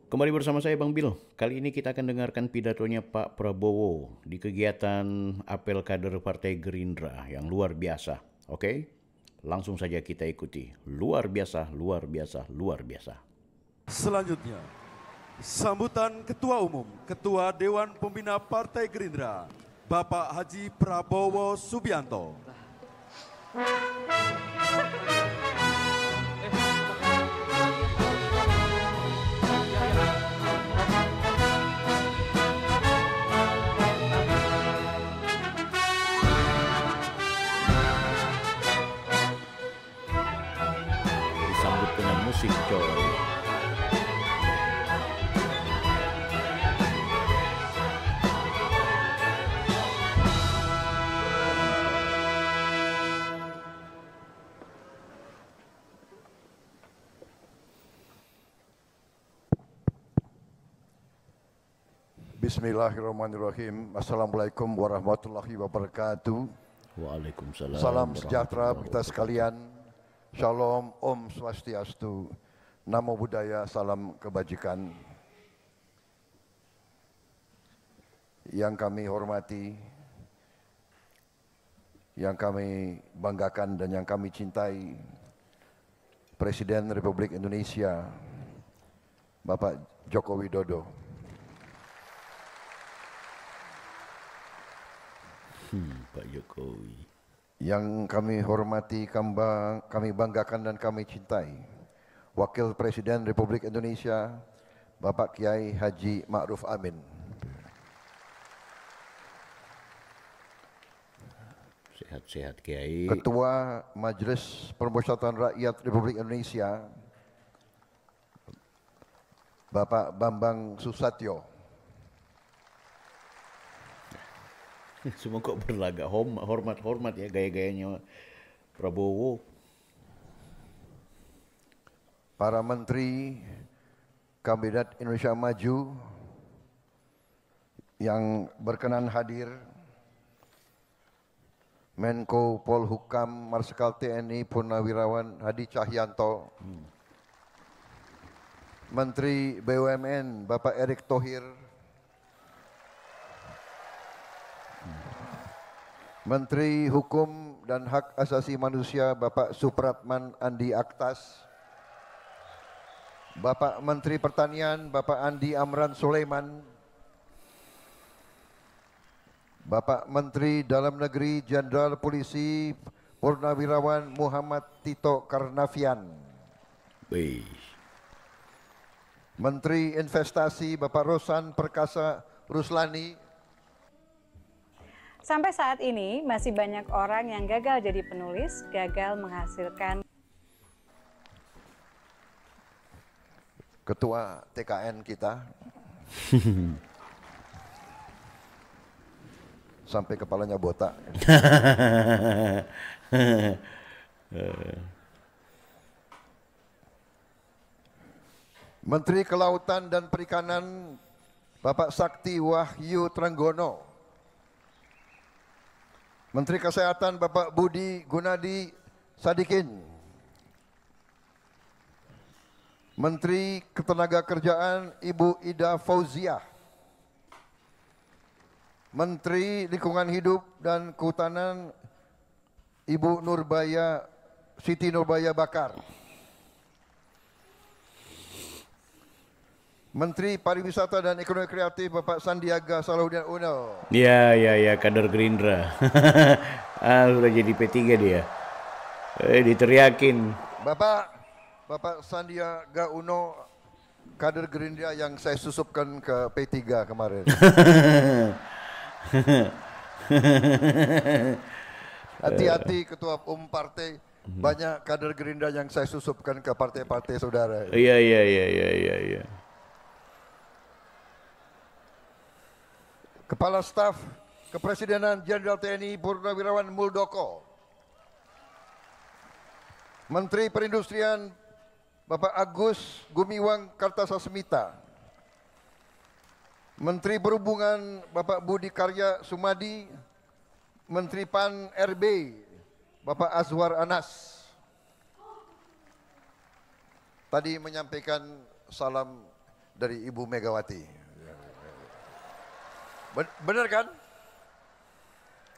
Kembali bersama saya Bang Bil. Kali ini kita akan dengarkan pidatonya Pak Prabowo di kegiatan apel kader Partai Gerindra yang luar biasa. Oke? Langsung saja kita ikuti. Luar biasa, luar biasa, luar biasa. Selanjutnya, sambutan Ketua Umum, Ketua Dewan Pembina Partai Gerindra, Bapak Haji Prabowo Subianto. Disambut dengan musik coy. Bismillahirrahmanirrahim. Assalamualaikum warahmatullahi wabarakatuh. Waalaikumsalam. Salam sejahtera kita sekalian. Shalom, Om Swastiastu. Namo Buddhaya, salam kebajikan. Yang kami hormati, yang kami banggakan dan yang kami cintai, Presiden Republik Indonesia, Bapak Joko Widodo. Pak Jokowi. Yang kami hormati, kami banggakan dan kami cintai, Wakil Presiden Republik Indonesia, Bapak Kiai Haji Ma'ruf Amin. Sehat-sehat Kiai. Ketua Majelis Permusyawaratan Rakyat Republik Indonesia, Bapak Bambang Susatyo. Semua kok berlagak hormat ya gaya-gayanya Prabowo. Para Menteri Kabinet Indonesia Maju yang berkenan hadir, Menko Polhukam Marsikal TNI Purnawirawan Hadi Cahyanto, Menteri BUMN Bapak Erick Thohir, Menteri Hukum dan Hak Asasi Manusia Bapak Supratman Andi Aktas, Bapak Menteri Pertanian Bapak Andi Amran Sulaiman, Bapak Menteri Dalam Negeri Jenderal Polisi Purnawirawan Muhammad Tito Karnavian, Menteri Investasi Bapak Rosan Perkasa Ruslani. Sampai saat ini masih banyak orang yang gagal jadi penulis, gagal menghasilkan. Ketua TKN kita sampai kepalanya botak. Menteri Kelautan dan Perikanan Bapak Sakti Wahyu Trenggono, Menteri Kesehatan Bapak Budi Gunadi Sadikin, Menteri Ketenagakerjaan Ibu Ida Fauziah, Menteri Lingkungan Hidup dan Kehutanan Ibu Siti Nurbaya Bakar, Menteri Pariwisata dan Ekonomi Kreatif Bapak Sandiaga Salahuddin Uno. Ya, kader Gerindra. Udah jadi P3 dia. Diteriakin. Bapak Sandiaga Uno, kader Gerindra yang saya susupkan ke P3 kemarin. Hati-hati Ketua Umum Partai, banyak kader Gerindra yang saya susupkan ke partai-partai saudara. Iya. Kepala Staf Kepresidenan Jenderal TNI Purnawirawan Muldoko, Menteri Perindustrian Bapak Agus Gumiwang Kartasasmita, Menteri Perhubungan Bapak Budi Karya Sumadi, Menteri PAN RB Bapak Azwar Anas. Tadi menyampaikan salam dari Ibu Megawati. Benar kan?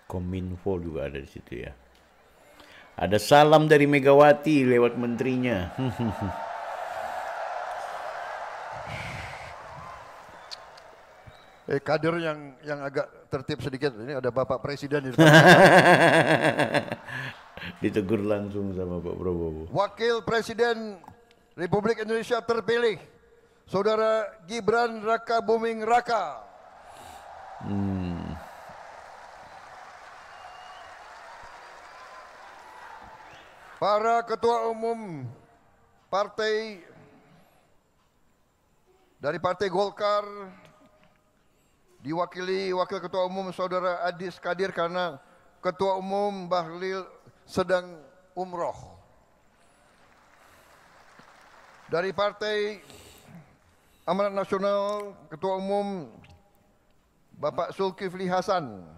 Kominfo juga ada di situ ya. Ada salam dari Megawati lewat menterinya. Kader yang agak tertib sedikit. Ini ada Bapak Presiden di depan. Ditegur langsung sama Pak Prabowo. Wakil Presiden Republik Indonesia terpilih, Saudara Gibran Raka Buming Raka. Para ketua umum partai dari Partai Golkar diwakili Wakil Ketua Umum Saudara Adis Kadir karena Ketua Umum Bahlil sedang umroh. Dari Partai Amanat Nasional Ketua Umum Bapak Zulkifli Hasan.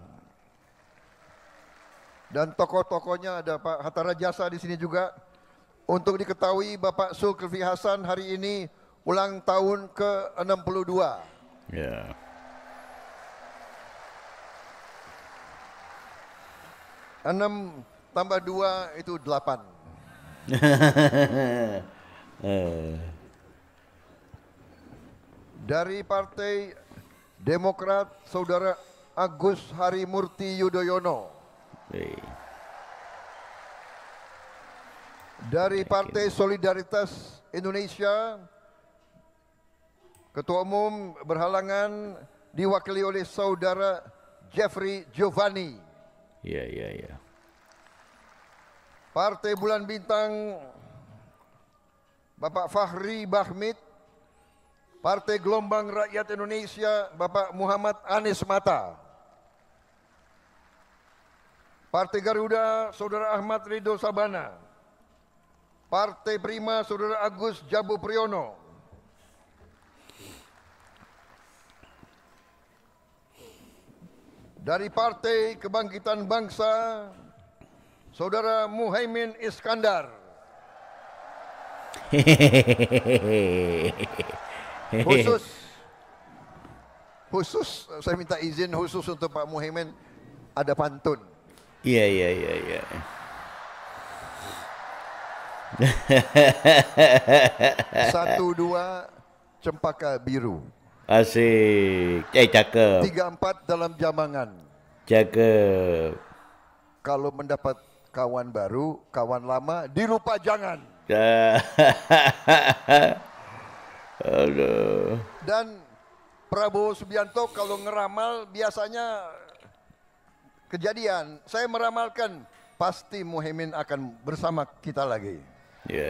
Dan tokoh-tokohnya ada Pak Hatta Rajasa di sini juga. Untuk diketahui Bapak Zulkifli Hasan hari ini ulang tahun ke-62. Ya. Enam tambah 2 itu 8. Dari Partai Demokrat Saudara Agus Harimurti Yudhoyono. Dari Partai Solidaritas Indonesia, Ketua Umum berhalangan diwakili oleh Saudara Jeffrey Giovanni. Ya. Partai Bulan Bintang, Bapak Fahri Bahmid. Partai Gelombang Rakyat Indonesia, Bapak Muhammad Anies Mata. Partai Garuda, Saudara Ahmad Ridho Sabana. Partai Prima, Saudara Agus Jabu Priyono. Dari Partai Kebangkitan Bangsa, Saudara Muhaimin Iskandar. Khusus saya minta izin khusus untuk Pak Muhaimin, ada pantun. Iya. 1-2 Cempaka Biru. Asik. Cakep. 3-4 dalam Jamangan. Cakep. Kalau mendapat kawan baru, kawan lama dilupa jangan. Aduh. Dan Prabowo Subianto kalau ngeramal biasanya kejadian. Saya meramalkan pasti Muhaimin akan bersama kita lagi. Ya.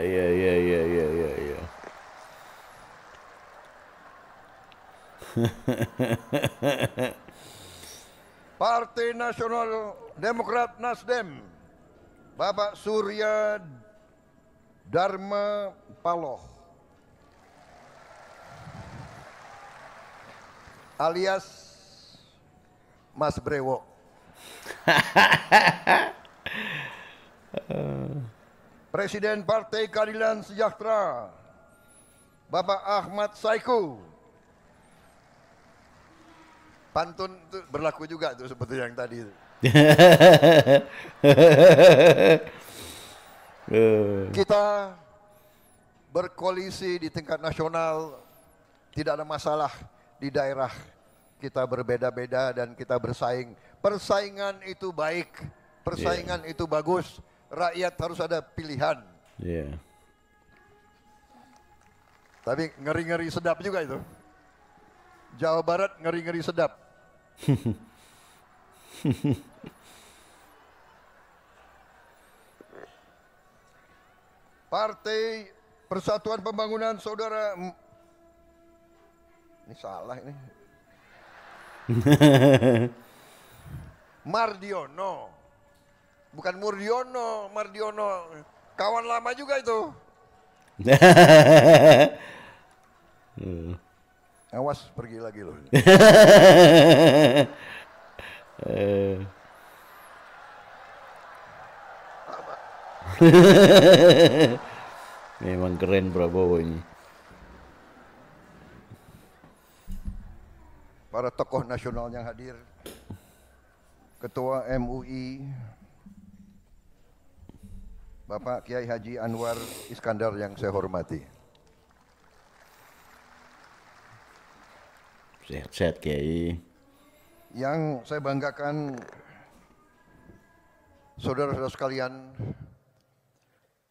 Partai Nasional Demokrat Nasdem, Bapak Surya Dharma Paloh alias Mas Brewo. Presiden Partai Keadilan Sejahtera, Bapak Ahmad Saiku. Pantun itu berlaku juga tuh seperti yang tadi. Kita berkoalisi di tingkat nasional, tidak ada masalah. Di daerah kita berbeda-beda dan kita bersaing. Persaingan itu baik, persaingan itu bagus. Rakyat harus ada pilihan. Tapi ngeri-ngeri sedap juga itu. Jawa Barat ngeri-ngeri sedap. Partai Persatuan Pembangunan Saudara, ini salah ini. Mardiono. Bukan Murdiono, Mardiono. Kawan lama juga itu. Awas pergi lagi loh. Memang keren Prabowo ini. para tokoh nasional yang hadir, Ketua MUI, Bapak Kiai Haji Anwar Iskandar yang saya hormati. Sehat-sehat Kiai. Yang saya banggakan, saudara-saudara sekalian,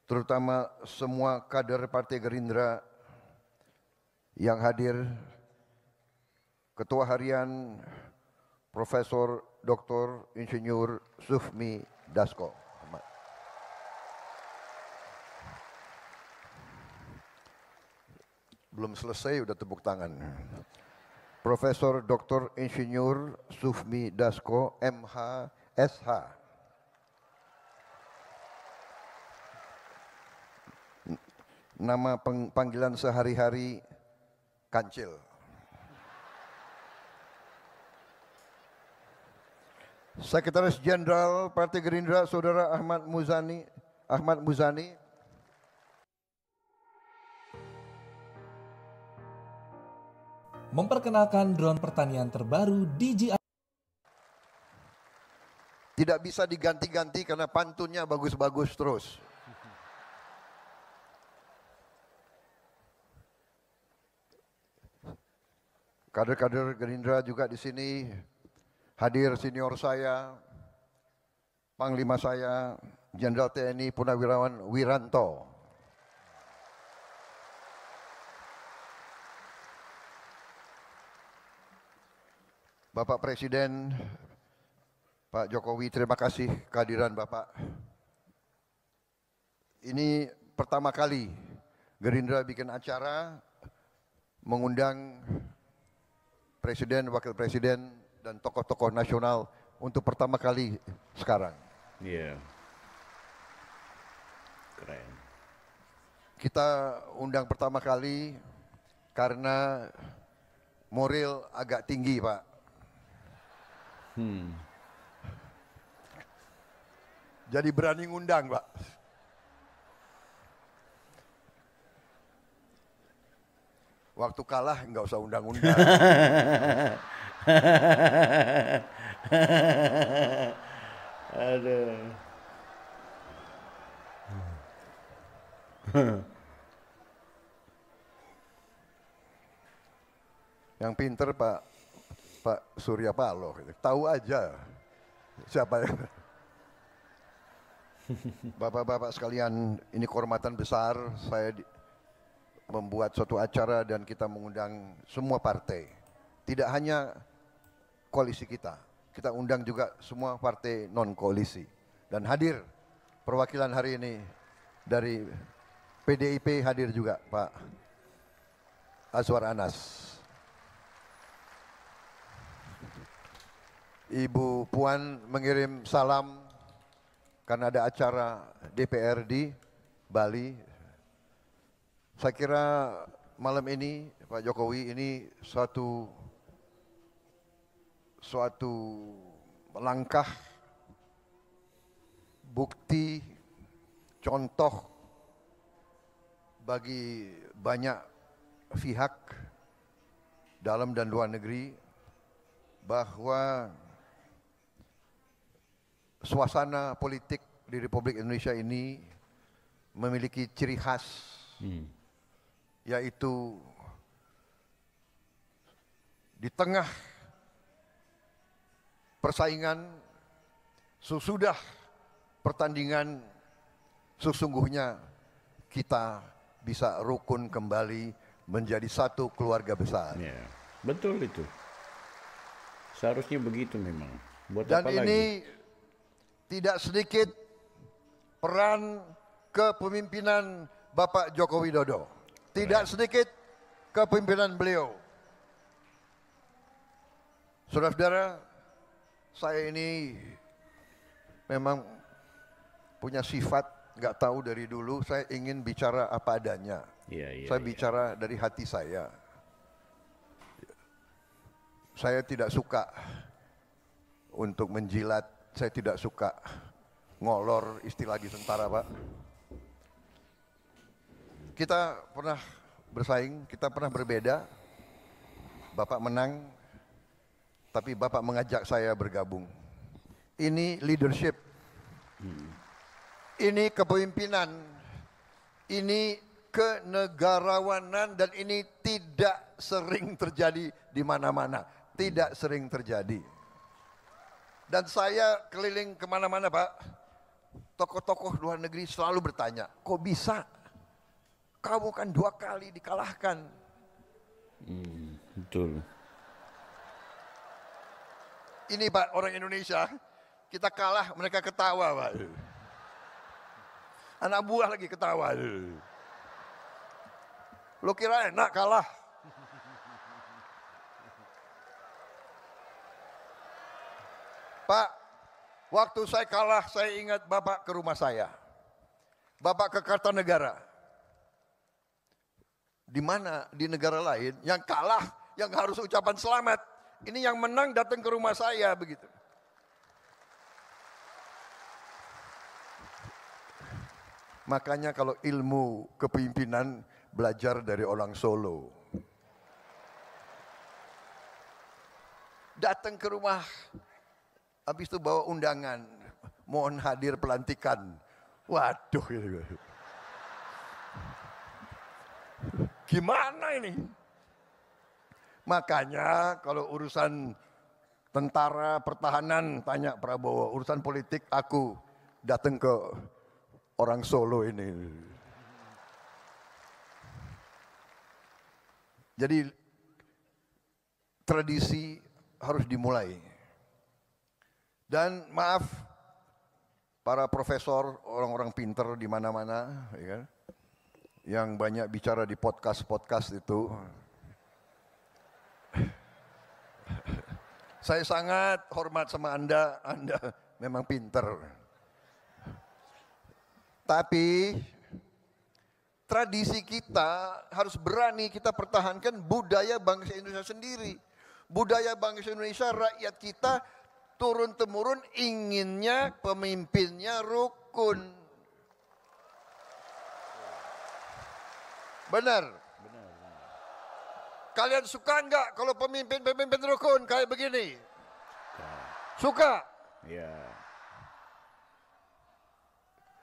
terutama semua kader Partai Gerindra yang hadir, Ketua Harian Profesor Dr. Insinyur Sufmi Dasko. Belum selesai udah tepuk tangan. Profesor Dr. Insinyur Sufmi Dasko, MH, SH. Nama panggilan sehari-hari Kancil. Sekretaris Jenderal Partai Gerindra Saudara Ahmad Muzani. Memperkenalkan drone pertanian terbaru DJI. Tidak bisa diganti-ganti karena pantunnya bagus-bagus terus. Kader-kader Gerindra juga di sini hadir, senior saya, Panglima saya, Jenderal TNI Purnawirawan Wiranto. Bapak Presiden, Pak Jokowi, terima kasih kehadiran Bapak. Ini pertama kali Gerindra bikin acara mengundang Presiden, Wakil Presiden, dan tokoh-tokoh nasional untuk pertama kali sekarang. Iya. Keren. Kita undang pertama kali karena moral agak tinggi, Pak. Jadi berani ngundang, Pak. Waktu kalah nggak usah undang-undang. Aduh. Yang pinter Pak Surya Paloh, tahu aja siapa yang. Bapak-bapak sekalian, ini kehormatan besar saya membuat suatu acara dan kita mengundang semua partai. Tidak hanya koalisi kita undang juga semua partai non-koalisi. Dan hadir perwakilan hari ini dari PDIP hadir juga Pak Azwar Anas. Ibu Puan mengirim salam karena ada acara DPR di Bali. Saya kira malam ini Pak Jokowi ini suatu langkah bukti contoh bagi banyak pihak dalam dan luar negeri bahwa suasana politik di Republik Indonesia ini memiliki ciri khas, yaitu di tengah persaingan, sesudah pertandingan, sesungguhnya kita bisa rukun kembali menjadi satu keluarga besar. Ya, betul itu. Seharusnya begitu memang. Buat Dan apa ini lagi? tidak sedikit peran kepemimpinan Bapak Joko Widodo. Tidak sedikit kepemimpinan beliau. Saudara-saudara, saya ini memang punya sifat, nggak tahu dari dulu, saya ingin bicara apa adanya. Saya bicara dari hati saya. Saya tidak suka untuk menjilat, saya tidak suka ngolor, istilah di tentara, Pak. Kita pernah bersaing, kita pernah berbeda. Bapak menang, Tapi Bapak mengajak saya bergabung. Ini leadership. Ini kepemimpinan. Ini kenegarawanan, dan ini tidak sering terjadi di mana-mana. Tidak sering terjadi. Dan saya keliling kemana-mana, Pak. Tokoh-tokoh luar negeri selalu bertanya, kok bisa? Kamu kan 2 kali dikalahkan. Betul. Ini Pak, orang Indonesia, kita kalah, mereka ketawa, Pak. Anak buah lagi ketawa. Lo kira enak kalah? Pak, waktu saya kalah, saya ingat Bapak ke rumah saya. Bapak ke Kartanegara. Di mana di negara lain yang kalah, yang harus ucapan selamat. Ini yang menang datang ke rumah saya begitu. Makanya kalau ilmu kepemimpinan belajar dari orang Solo. Datang ke rumah, habis itu bawa undangan, mohon hadir pelantikan. Waduh, gimana ini? Makanya kalau urusan tentara, pertahanan, tanya Prabowo. Urusan politik aku datang ke orang Solo ini. Jadi tradisi harus dimulai. Dan maaf, para profesor, orang-orang pinter di mana-mana, ya kan, yang banyak bicara di podcast-podcast itu. Saya sangat hormat sama Anda memang pinter. Tapi tradisi kita harus berani kita pertahankan budaya bangsa Indonesia sendiri. Budaya bangsa Indonesia, rakyat kita turun-temurun inginnya pemimpinnya rukun. Benar. Kalian suka enggak kalau pemimpin rukun kayak begini? Suka? Ya.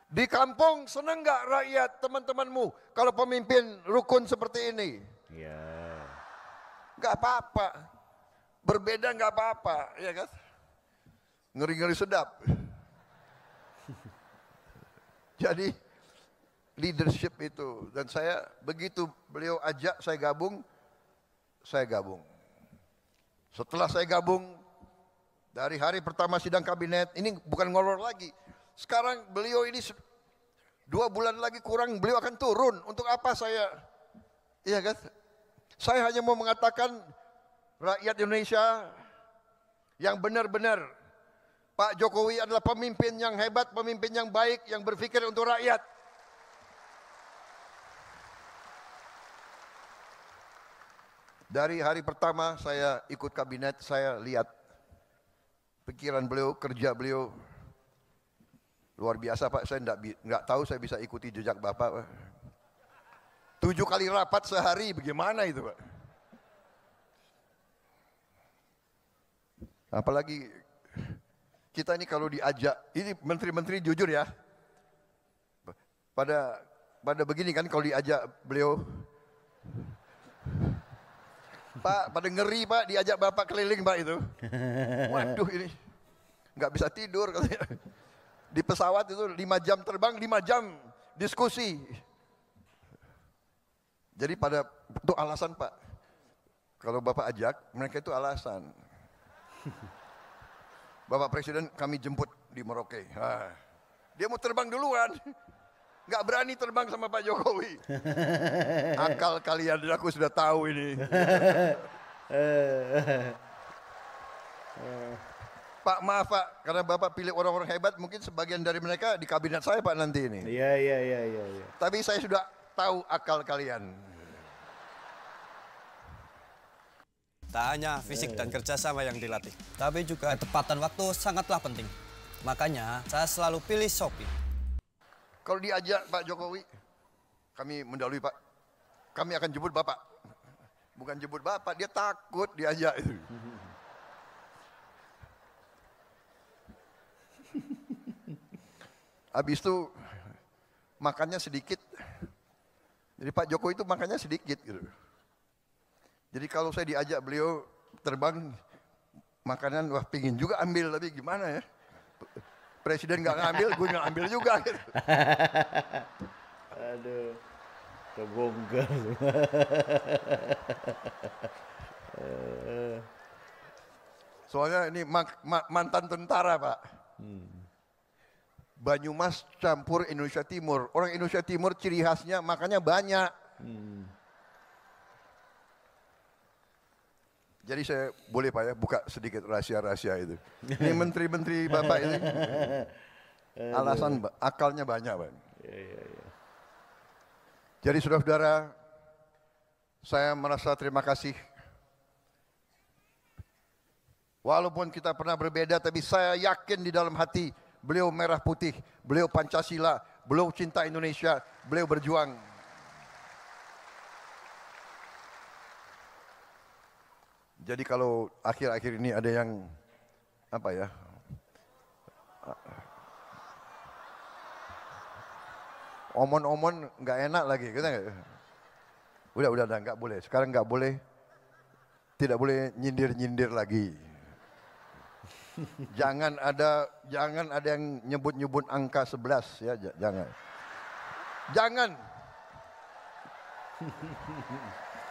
Di kampung senang enggak rakyat teman-temanmu kalau pemimpin rukun seperti ini? Ya. Enggak apa-apa. Berbeda enggak apa-apa, ya kan? Ngeri-ngeri sedap. Jadi leadership itu, dan saya begitu beliau ajak saya gabung. Setelah saya gabung, dari hari pertama sidang kabinet, ini bukan ngolor lagi. Sekarang beliau ini 2 bulan lagi kurang, beliau akan turun. Untuk apa saya? Iya kan? Saya hanya mau mengatakan rakyat Indonesia yang benar-benar Pak Jokowi adalah pemimpin yang hebat, pemimpin yang baik, yang berpikir untuk rakyat. Dari hari pertama saya ikut kabinet, saya lihat pikiran beliau, kerja beliau luar biasa, Pak. Saya enggak tahu saya bisa ikuti jejak Bapak, Pak. 7 kali rapat sehari, bagaimana itu, Pak? Apalagi kita ini kalau diajak, ini menteri-menteri jujur ya, pada begini kan kalau diajak beliau, Pak, pada ngeri Pak, diajak Bapak keliling Pak itu. Waduh ini, nggak bisa tidur katanya. Di pesawat itu 5 jam terbang, 5 jam diskusi. Jadi itu alasan Pak. Kalau Bapak ajak, mereka itu alasan. Bapak Presiden kami jemput di Merauke. Dia mau terbang duluan. Nggak berani terbang sama Pak Jokowi. Akal kalian, aku sudah tahu ini. Pak maaf Pak, karena Bapak pilih orang-orang hebat, mungkin sebagian dari mereka di kabinet saya Pak nanti ini. Iya. Tapi saya sudah tahu akal kalian. Tak hanya fisik dan kerjasama yang dilatih, tapi juga ketepatan waktu sangatlah penting. Makanya saya selalu pilih Shopee. Kalau diajak Pak Jokowi, kami mendahului Pak. Kami akan jemput Bapak. Bukan jemput Bapak, dia takut diajak itu. habis itu makannya sedikit. Jadi Pak Jokowi itu makannya sedikit gitu. Jadi kalau saya diajak beliau terbang makanan, wah pingin juga ambil, tapi gimana ya? Presiden nggak ngambil, gue nggak ambil juga gitu. Aduh, kebongkar. Soalnya ini mantan tentara Pak. Banyumas campur Indonesia Timur. Orang Indonesia Timur ciri khasnya makannya banyak. Jadi saya boleh Pak ya buka sedikit rahasia-rahasia itu. Ini menteri-menteri Bapak ini alasan akalnya banyak Pak. Jadi saudara-saudara, saya merasa terima kasih. Walaupun kita pernah berbeda, tapi saya yakin di dalam hati beliau merah putih, beliau Pancasila, beliau cinta Indonesia, beliau berjuang. Jadi kalau akhir-akhir ini ada yang apa ya? Omon-omon nggak enak lagi, kita nggak? Udah nggak boleh. Sekarang nggak boleh, tidak boleh nyindir-nyindir lagi. Jangan ada yang nyebut-nyebut angka 11 ya, jangan. Jangan.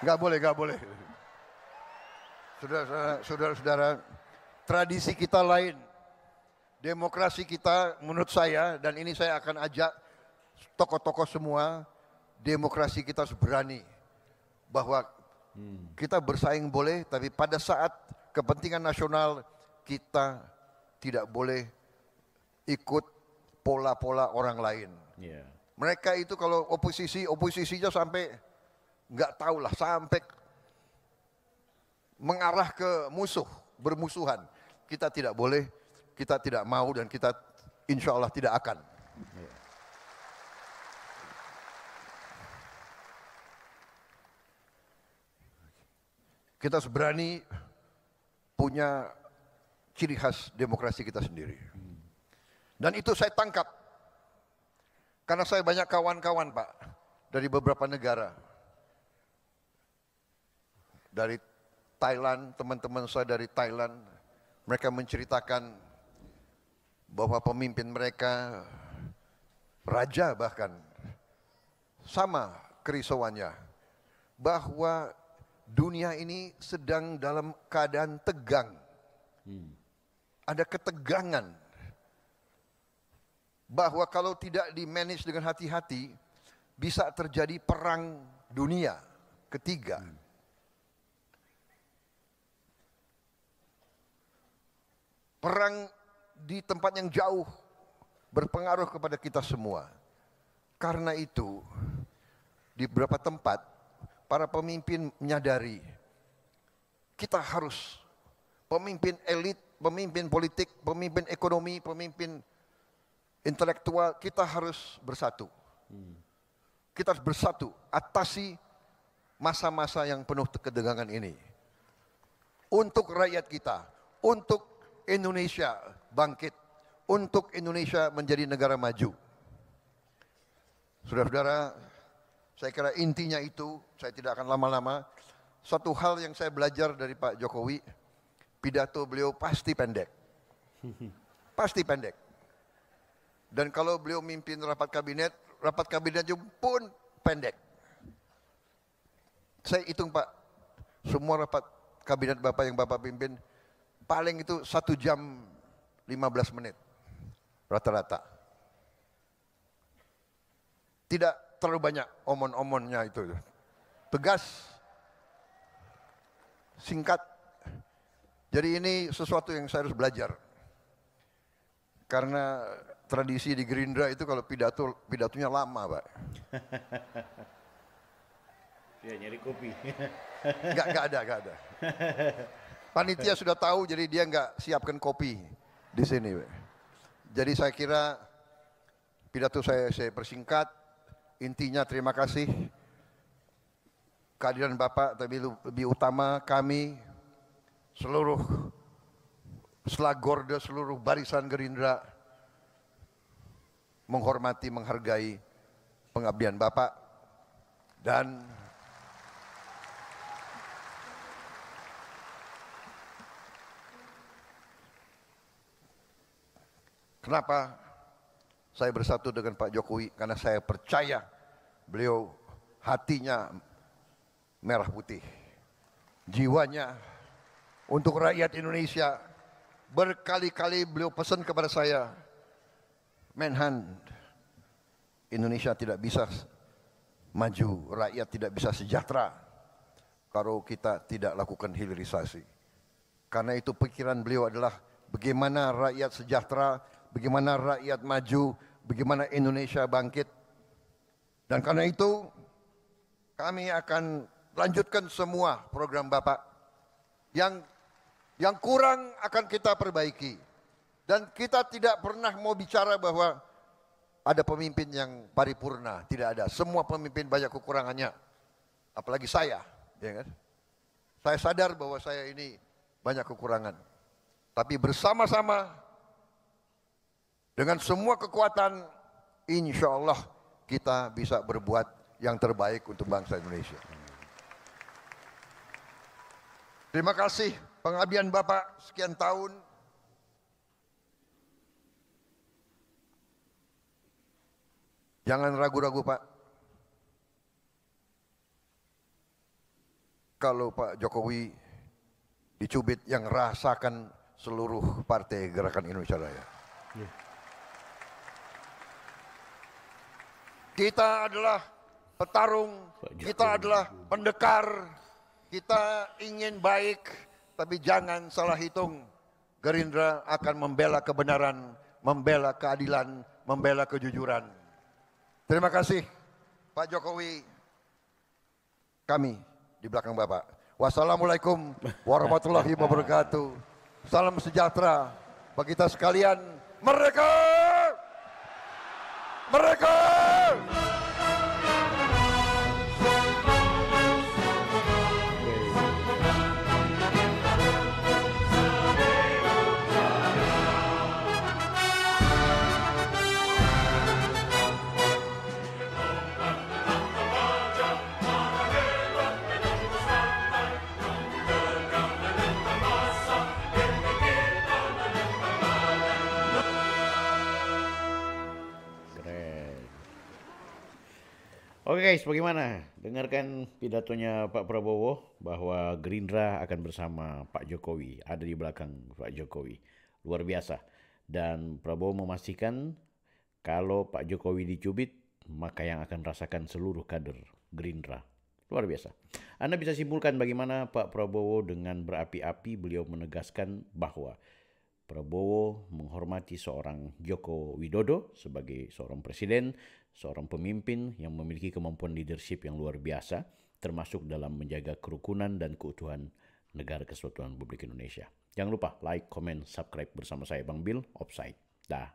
Nggak boleh. Saudara-saudara, tradisi kita lain. Demokrasi kita menurut saya, dan ini saya akan ajak tokoh-tokoh semua, demokrasi kita harus berani. Bahwa kita bersaing boleh, tapi pada saat kepentingan nasional, kita tidak boleh ikut pola-pola orang lain. Yeah. Mereka itu kalau oposisinya sampai nggak tahu lah, sampai mengarah ke bermusuhan. Kita tidak boleh, kita tidak mau, dan kita insya Allah tidak akan. Yeah. Kita harus berani punya ciri khas demokrasi kita sendiri. Dan itu saya tangkap. Karena saya banyak kawan-kawan Pak, dari beberapa negara. Dari Thailand, teman-teman saya dari Thailand, mereka menceritakan bahwa pemimpin mereka, raja bahkan, sama kerisauannya. Bahwa dunia ini sedang dalam keadaan tegang. Ada ketegangan. Bahwa kalau tidak di-manage dengan hati-hati, bisa terjadi perang dunia ketiga. Perang di tempat yang jauh berpengaruh kepada kita semua. Karena itu, di beberapa tempat, para pemimpin menyadari, kita harus pemimpin elit, pemimpin politik, pemimpin ekonomi, pemimpin intelektual, kita harus bersatu. Kita harus bersatu, atasi masa-masa yang penuh ketegangan ini. Untuk rakyat kita, untuk Indonesia bangkit, untuk Indonesia menjadi negara maju. Saudara-saudara, saya kira intinya itu, saya tidak akan lama-lama. Satu hal yang saya belajar dari Pak Jokowi, pidato beliau pasti pendek. Pasti pendek. Dan kalau beliau mimpin rapat kabinetnya pun pendek. Saya hitung Pak, semua rapat kabinet Bapak yang Bapak pimpin, paling itu 1 jam 15 menit, rata-rata. Tidak terlalu banyak omon-omonnya itu. Tegas, singkat. Jadi ini sesuatu yang saya harus belajar. Karena tradisi di Gerindra itu kalau pidatonya lama, Pak. Ya, nyari kopi. Nggak ada. Panitia sudah tahu, jadi dia nggak siapkan kopi di sini, Pak. Jadi saya kira pidato saya persingkat. Intinya terima kasih kehadiran Bapak, tapi lebih utama kami seluruh selagorde, seluruh barisan Gerindra menghormati, menghargai pengabdian Bapak, dan kenapa saya bersatu dengan Pak Jokowi? Karena saya percaya beliau hatinya merah putih, jiwanya untuk rakyat Indonesia. Berkali-kali beliau pesan kepada saya, Menhan, Indonesia tidak bisa maju, rakyat tidak bisa sejahtera kalau kita tidak lakukan hilirisasi. Karena itu pikiran beliau adalah bagaimana rakyat sejahtera, bagaimana rakyat maju, bagaimana Indonesia bangkit. Dan karena itu kami akan lanjutkan semua program Bapak. Yang kurang akan kita perbaiki. Dan kita tidak pernah mau bicara bahwa ada pemimpin yang paripurna, tidak ada. Semua pemimpin banyak kekurangannya. Apalagi saya, ya kan? Saya sadar bahwa saya ini banyak kekurangan. Tapi bersama-sama dengan semua kekuatan, insya Allah kita bisa berbuat yang terbaik untuk bangsa Indonesia. Terima kasih pengabdian Bapak sekian tahun. Jangan ragu-ragu Pak. Kalau Pak Jokowi dicubit, yang rasakan seluruh partai Gerakan Indonesia Raya. Kita adalah petarung, kita adalah pendekar, kita ingin baik, tapi jangan salah hitung. Gerindra akan membela kebenaran, membela keadilan, membela kejujuran. Terima kasih Pak Jokowi, kami di belakang Bapak. Wassalamualaikum warahmatullahi wabarakatuh. Salam sejahtera bagi kita sekalian. Merdeka! Merdeka! Oke guys, bagaimana? Dengarkan pidatonya Pak Prabowo bahwa Gerindra akan bersama Pak Jokowi, ada di belakang Pak Jokowi. Luar biasa. Dan Prabowo memastikan kalau Pak Jokowi dicubit, maka yang akan rasakan seluruh kader Gerindra. Luar biasa. Anda bisa simpulkan bagaimana Pak Prabowo dengan berapi-api beliau menegaskan bahwa Prabowo menghormati seorang Joko Widodo sebagai seorang presiden, seorang pemimpin yang memiliki kemampuan leadership yang luar biasa, termasuk dalam menjaga kerukunan dan keutuhan negara kesatuan Republik Indonesia. Jangan lupa like, comment, subscribe bersama saya Bang Bill, Offside. Dah.